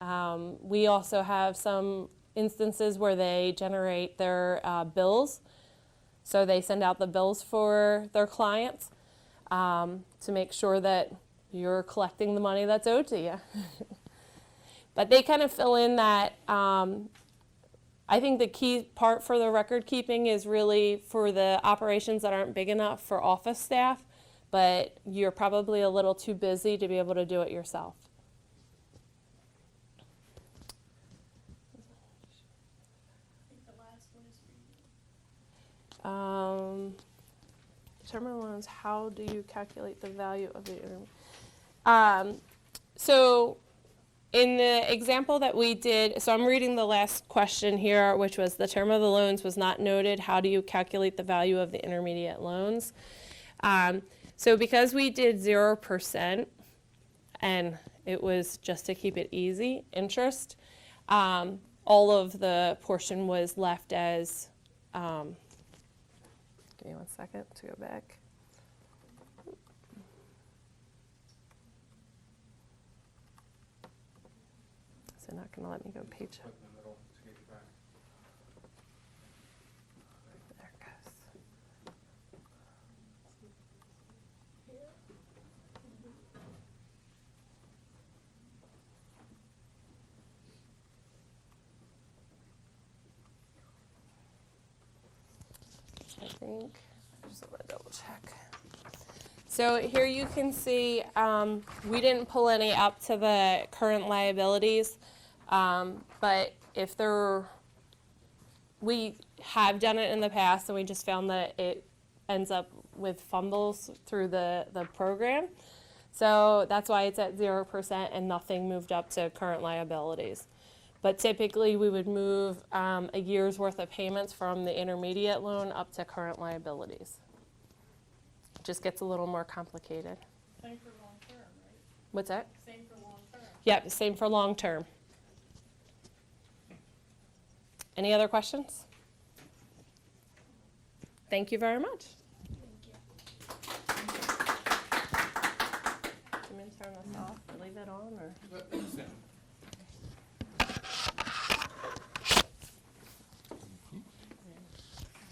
We also have some instances where they generate their bills. So they send out the bills for their clients to make sure that you're collecting the money that's owed to you. But they kind of fill in that. I think the key part for the record keeping is really for the operations that aren't big enough for office staff, but you're probably a little too busy to be able to do it yourself. Determine loans, how do you calculate the value of the so in the example that we did, so I'm reading the last question here, which was the term of the loans was not noted. How do you calculate the value of the intermediate loans? So because we did 0%, and it was just to keep it easy, interest, all of the portion was left as, give me 1 second to go back. So not going to let me go page. There it goes. I think, I just want to double check. So here you can see we didn't pull any up to the current liabilities, but if we have done it in the past and we just found that it ends up with fumbles through the program. So that's why it's at 0% and nothing moved up to current liabilities. But typically we would move a year's worth of payments from the intermediate loan up to current liabilities. It just gets a little more complicated. Same for long term, right? What's that? Same for long term. Yep, same for long term. Any other questions? Thank you very much. Thank you. Do you want me to turn this off or leave it on? Or?